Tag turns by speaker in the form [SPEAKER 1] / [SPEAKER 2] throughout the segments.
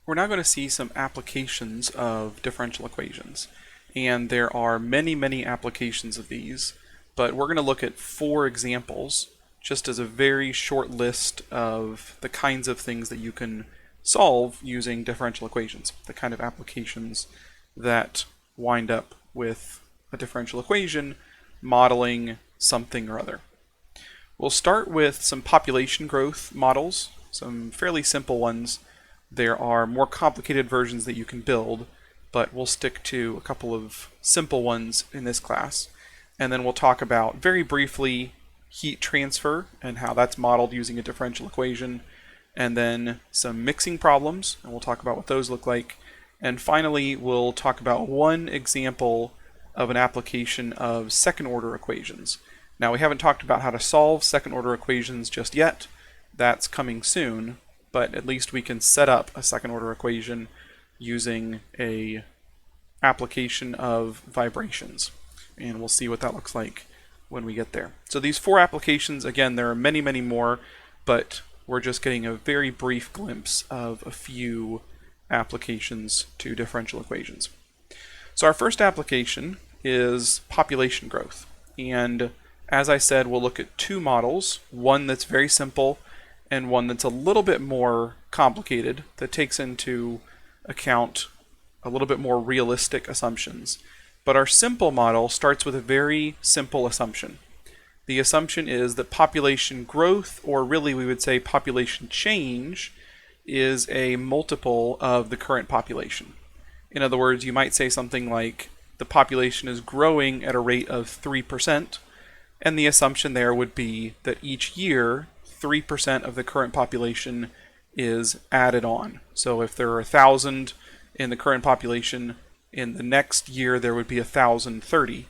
[SPEAKER 1] We're now going to see some applications of differential equations. And there are many, many applications of these, but we're going to look at 4 examples just as a very short list of the kinds of things that you can solve using differential equations, the kind of applications that wind up with a differential equation modeling something or other. We'll start with some population growth models, some fairly simple ones. There are more complicated versions that you can build, but we'll stick to a couple of simple ones in this class. And then we'll talk about, very briefly, heat transfer and how that's modeled using a differential equation, and then some mixing problems, and we'll talk about what those look like. And finally, we'll talk about one example of an application of second-order equations. Now, we haven't talked about how to solve second-order equations just yet. That's coming soon, but at least we can set up a second-order equation using a application of vibrations. And we'll see what that looks like when we get there. So these 4 applications, again, there are many, many more, but we're just getting a very brief glimpse of a few applications to differential equations. So our first application is population growth. And as I said, we'll look at 2 models, one that's very simple and one that's a little bit more complicated, that takes into account a little bit more realistic assumptions. But our simple model starts with a very simple assumption. The assumption is that population growth, or really we would say population change, is a multiple of the current population. In other words, you might say something like the population is growing at a rate of 3%, and the assumption there would be that each year 3% of the current population is added on. So if there are 1,000 in the current population, in the next year there would be 1,030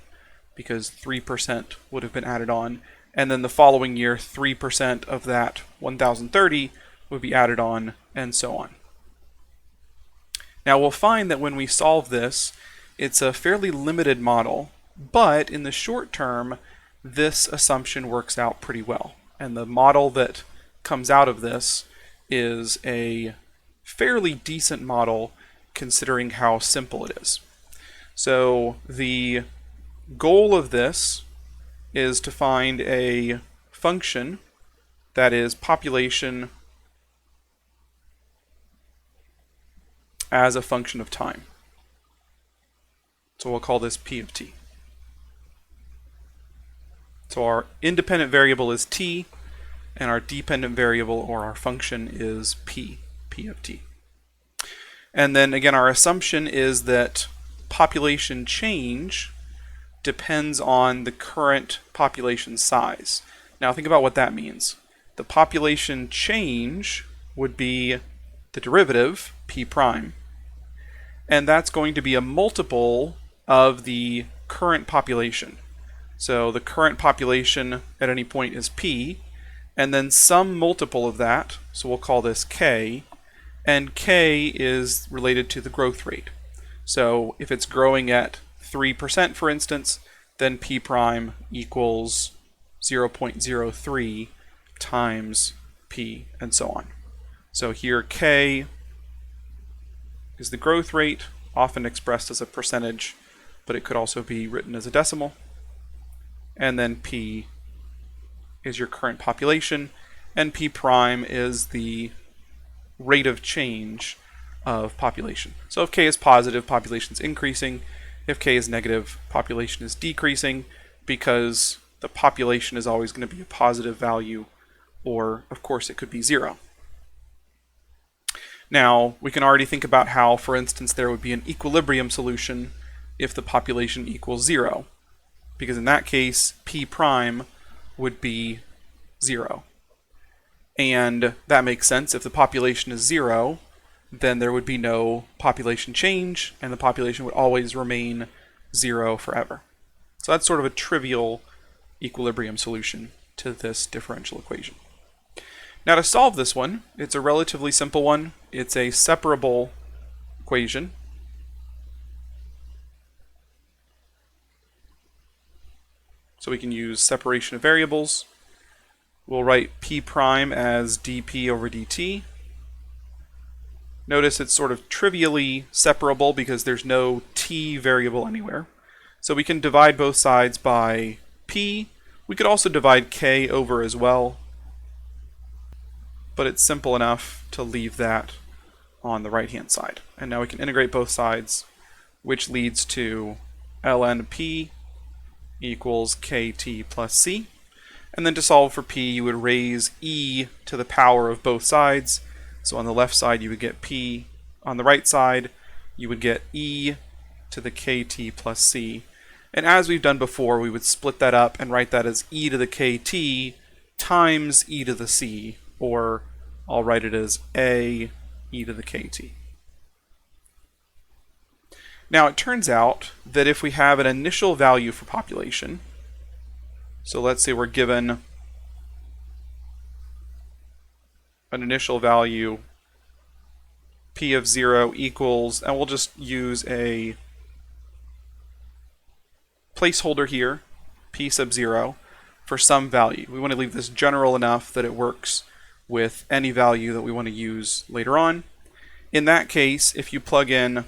[SPEAKER 1] because 3% would have been added on, and then the following year 3% of that 1,030 would be added on, and so on. Now we'll find that when we solve this, it's a fairly limited model, but in the short term this assumption works out pretty well. And the model that comes out of this is a fairly decent model considering how simple it is. So the goal of this is to find a function that is population as a function of time. So we'll call this P of t. So our independent variable is t, and our dependent variable, or our function, is p of t. And then again, our assumption is that population change depends on the current population size. Now think about what that means. The population change would be the derivative, p prime, and that's going to be a multiple of the current population. So the current population at any point is p, and then some multiple of that, so we'll call this k, and k is related to the growth rate. So if it's growing at 3%, for instance, then p prime equals 0.03 times p, and so on. So here k is the growth rate, often expressed as a percentage, but it could also be written as a decimal. And then p is your current population, and p prime is the rate of change of population. So if k is positive, population is increasing. If k is negative, population is decreasing, because the population is always going to be a positive value, or of course it could be 0. Now we can already think about how, for instance, there would be an equilibrium solution if the population equals 0. Because in that case, p prime would be 0. And that makes sense. If the population is 0, then there would be no population change, and the population would always remain 0 forever. So that's sort of a trivial equilibrium solution to this differential equation. Now to solve this one, it's a relatively simple one. It's a separable equation. So we can use separation of variables. We'll write p prime as dp over dt. Notice it's sort of trivially separable because there's no t variable anywhere. So we can divide both sides by p. We could also divide k over as well, but it's simple enough to leave that on the right-hand side. And now we can integrate both sides, which leads to ln p equals kt plus c. And then to solve for p, you would raise e to the power of both sides. So on the left side, you would get p. On the right side, you would get e to the kt plus c. And as we've done before, we would split that up and write that as e to the kt times e to the c, or I'll write it as a e to the kt. Now it turns out that if we have an initial value for population, so let's say we're given an initial value p of 0 equals, and we'll just use a placeholder here, p sub 0, for some value. We want to leave this general enough that it works with any value that we want to use later on. In that case, if you plug in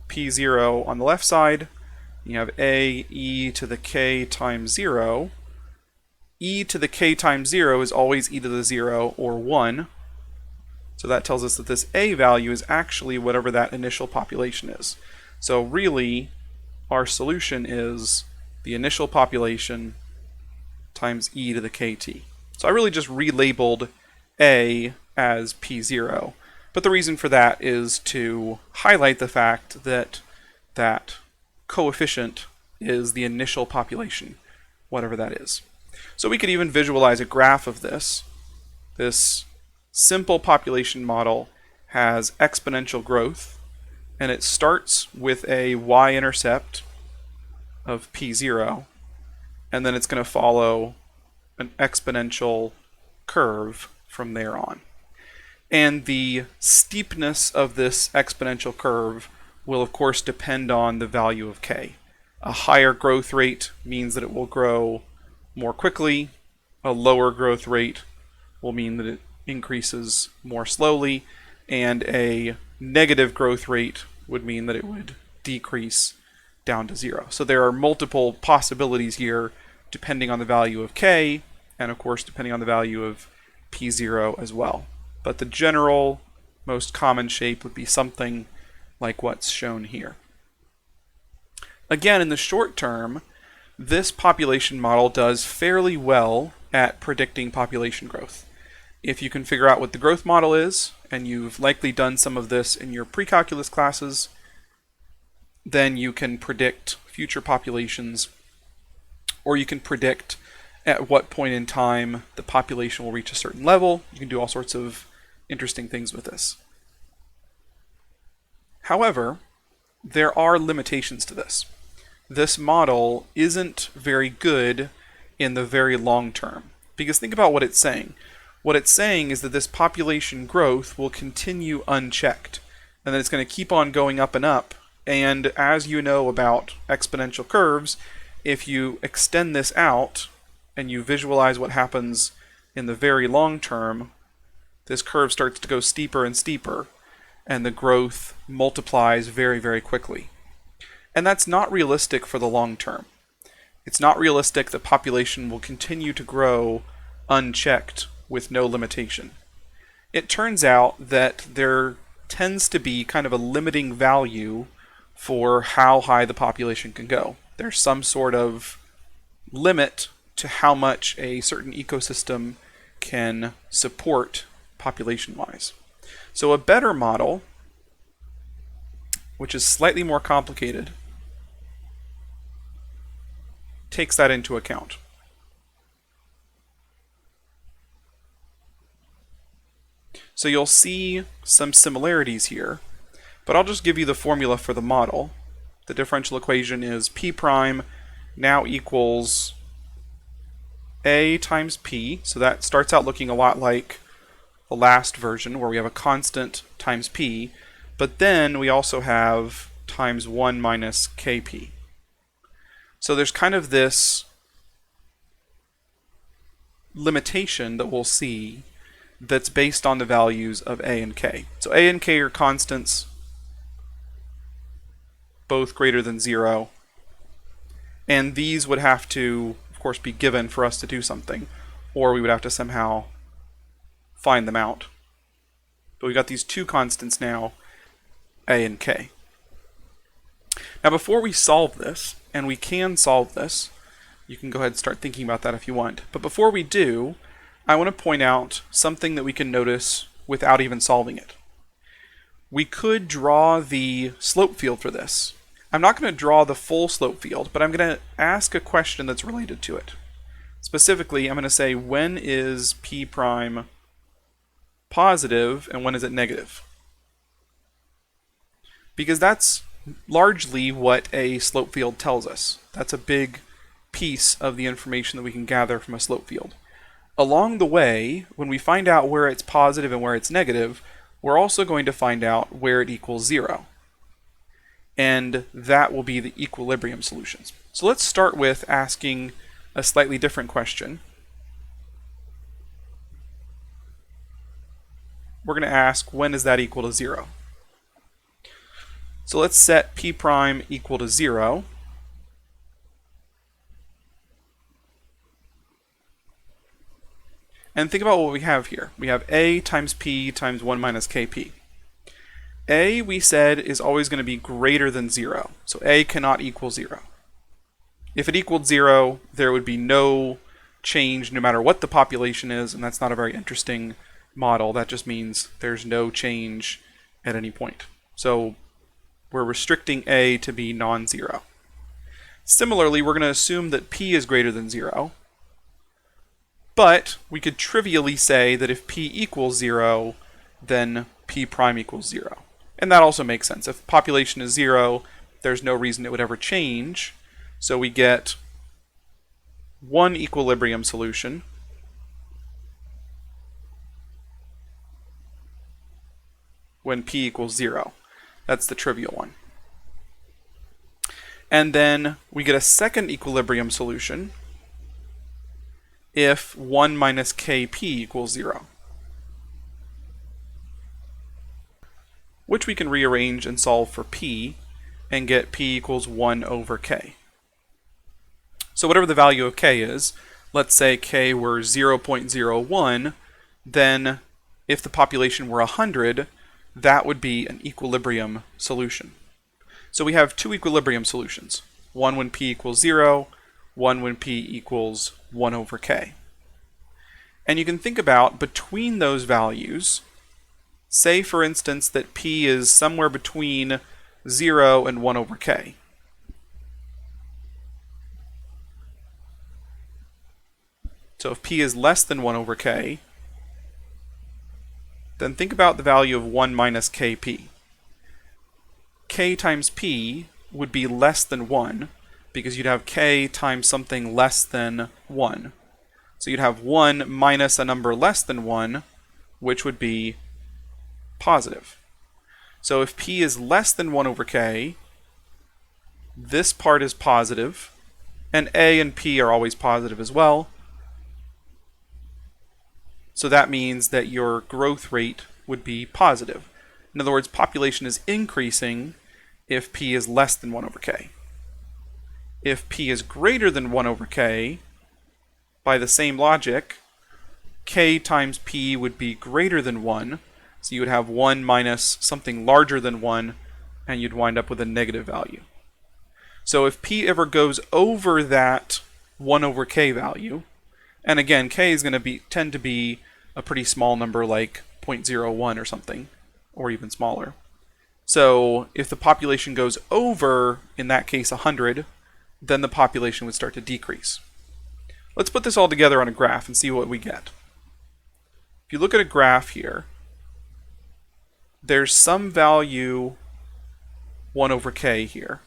[SPEAKER 1] p0 on the left side, you have a e to the k times 0. E to the k times 0 is always e to the 0 or 1. So that tells us that this a value is actually whatever that initial population is. So really, our solution is the initial population times e to the kt. So I really just relabeled a as p0. But the reason for that is to highlight the fact that that coefficient is the initial population, whatever that is. So we could even visualize a graph of this. This simple population model has exponential growth, and it starts with a y-intercept of p0, and then it's going to follow an exponential curve from there on. And the steepness of this exponential curve will of course depend on the value of k. A higher growth rate means that it will grow more quickly. A lower growth rate will mean that it increases more slowly, and a negative growth rate would mean that it would decrease down to 0. So there are multiple possibilities here depending on the value of k, and of course depending on the value of p0 as well. But the general, most common shape would be something like what's shown here. Again, in the short term, this population model does fairly well at predicting population growth. If you can figure out what the growth model is, and you've likely done some of this in your pre-calculus classes, then you can predict future populations, or you can predict at what point in time the population will reach a certain level. You can do all sorts of interesting things with this. However, there are limitations to this. This model isn't very good in the very long term, because think about what it's saying. What it's saying is that this population growth will continue unchecked, and that it's going to keep on going up and up. And as you know about exponential curves, if you extend this out and you visualize what happens in the very long term, this curve starts to go steeper and steeper, and the growth multiplies very, very quickly. And that's not realistic for the long term. It's not realistic that population will continue to grow unchecked with no limitation. It turns out that there tends to be kind of a limiting value for how high the population can go. There's some sort of limit to how much a certain ecosystem can support population-wise. So a better model, which is slightly more complicated, takes that into account. So you'll see some similarities here, but I'll just give you the formula for the model. The differential equation is p prime now equals a times p, so that starts out looking a lot like the last version where we have a constant times p, but then we also have times 1 minus kp. So there's kind of this limitation that we'll see that's based on the values of a and k. So a and k are constants, both greater than 0. And these would have to, of course, be given for us to do something, or we would have to somehow find them out. But we've got these two constants now, a and k. Now before we solve this, and we can solve this, you can go ahead and start thinking about that if you want. But before we do, I want to point out something that we can notice without even solving it. We could draw the slope field for this. I'm not going to draw the full slope field, but I'm going to ask a question that's related to it. Specifically, I'm going to say, when is p prime positive and when is it negative? Because that's largely what a slope field tells us. That's a big piece of the information that we can gather from a slope field. Along the way, when we find out where it's positive and where it's negative, we're also going to find out where it equals 0. And that will be the equilibrium solutions. So let's start with asking a slightly different question. We're going to ask, when is that equal to 0? So let's set p prime equal to 0. And think about what we have here. We have a times p times 1 minus kp. A, we said, is always going to be greater than 0. So a cannot equal 0. If it equaled 0, there would be no change no matter what the population is, and that's not a very interesting model. That just means there's no change at any point. So we're restricting a to be non-zero. Similarly, we're going to assume that p is greater than 0. But we could trivially say that if p equals 0, then p prime equals 0. And that also makes sense. If population is 0, there's no reason it would ever change. So we get one equilibrium solution when p equals 0. That's the trivial one. And then we get a second equilibrium solution if 1 minus kp equals 0. Which we can rearrange and solve for p and get p equals 1 over k. So whatever the value of k is, let's say k were 0.01, then if the population were 100, that would be an equilibrium solution. So we have two equilibrium solutions, one when p equals 0, one when p equals 1 over k. And you can think about between those values, say for instance that p is somewhere between 0 and 1 over k. So if p is less than 1 over k, then think about the value of 1 minus kp. K times p would be less than 1, because you'd have k times something less than 1. So you'd have 1 minus a number less than 1, which would be positive. So if p is less than 1 over k, this part is positive, and a and p are always positive as well. So that means that your growth rate would be positive. In other words, population is increasing if p is less than 1 over k. If p is greater than 1 over k, by the same logic, k times p would be greater than 1, so you would have 1 minus something larger than 1, and you'd wind up with a negative value. So if p ever goes over that 1 over k value, and again, k is going to tend to be a pretty small number like 0.01 or something, or even smaller. So if the population goes over, in that case, 100, then the population would start to decrease. Let's put this all together on a graph and see what we get. If you look at a graph here, there's some value 1 over k here.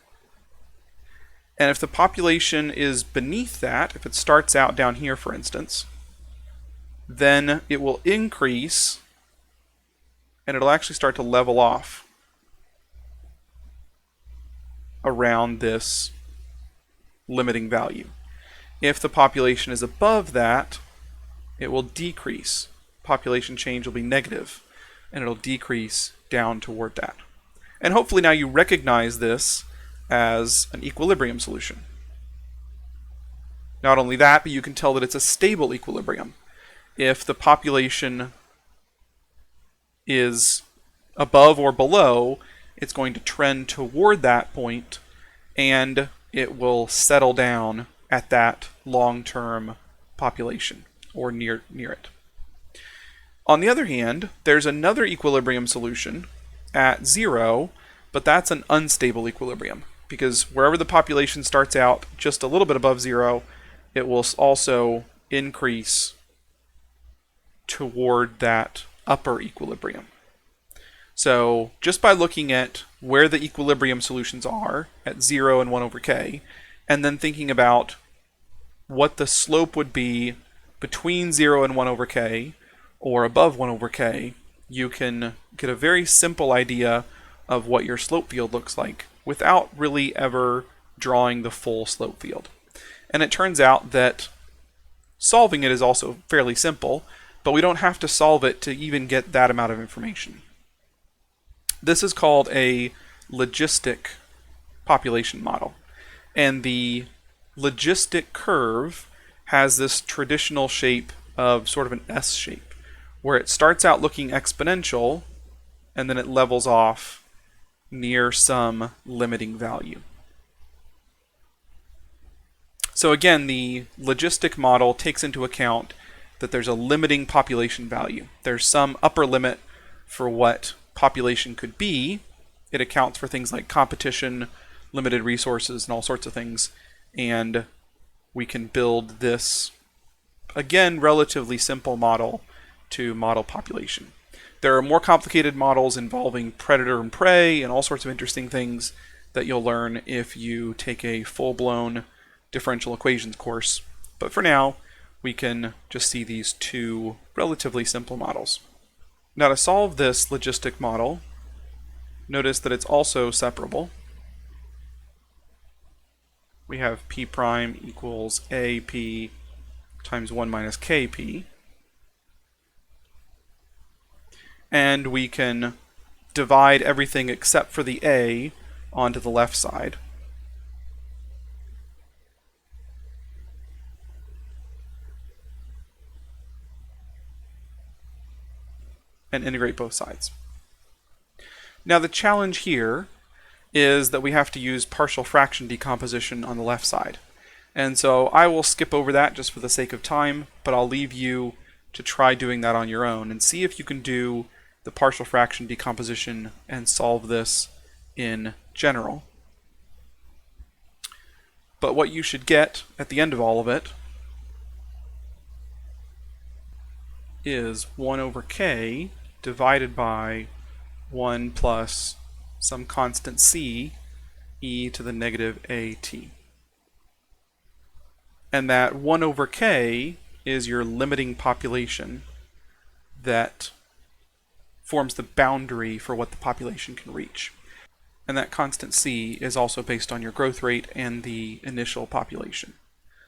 [SPEAKER 1] And if the population is beneath that, if it starts out down here, for instance, then it will increase, and it'll actually start to level off around this limiting value. If the population is above that, it will decrease. population change will be negative, and it'll decrease down toward that. And hopefully now you recognize this as an equilibrium solution. Not only that, but you can tell that it's a stable equilibrium. If the population is above or below, it's going to trend toward that point, and it will settle down at that long-term population, or near it. On the other hand, there's another equilibrium solution at 0, but that's an unstable equilibrium, because wherever the population starts out just a little bit above 0, it will also increase toward that upper equilibrium. So just by looking at where the equilibrium solutions are at 0 and 1 over k, and then thinking about what the slope would be between 0 and 1 over k, or above 1 over k, you can get a very simple idea of what your slope field looks like without really ever drawing the full slope field. And it turns out that solving it is also fairly simple, but we don't have to solve it to even get that amount of information. This is called a logistic population model. And the logistic curve has this traditional shape of sort of an S shape, where it starts out looking exponential, and then it levels off near some limiting value. So again, the logistic model takes into account that there's a limiting population value. There's some upper limit for what population could be. It accounts for things like competition, limited resources, and all sorts of things. And we can build this, again, relatively simple model to model population. There are more complicated models involving predator and prey and all sorts of interesting things that you'll learn if you take a full-blown differential equations course. But for now, we can just see these two relatively simple models. Now to solve this logistic model, notice that it's also separable. We have p prime equals ap times 1 minus kp. And we can divide everything except for the a onto the left side. And integrate both sides. Now the challenge here is that we have to use partial fraction decomposition on the left side. And so I will skip over that just for the sake of time, but I'll leave you to try doing that on your own and see if you can do the partial fraction decomposition and solve this in general. But what you should get at the end of all of it is 1 over k divided by 1 plus some constant c e to the negative at. And that 1 over k is your limiting population that forms the boundary for what the population can reach. And that constant c is also based on your growth rate and the initial population.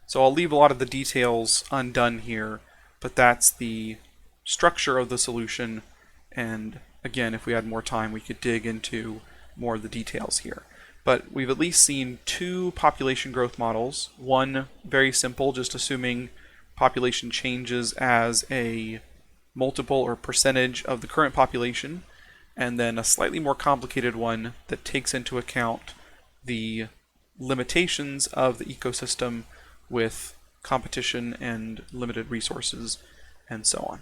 [SPEAKER 1] So I'll leave a lot of the details undone here, but that's the structure of the solution, and again, if we had more time, we could dig into more of the details here. But we've at least seen two population growth models. One very simple, just assuming population changes as a multiple or percentage of the current population, and then a slightly more complicated one that takes into account the limitations of the ecosystem with competition and limited resources and so on.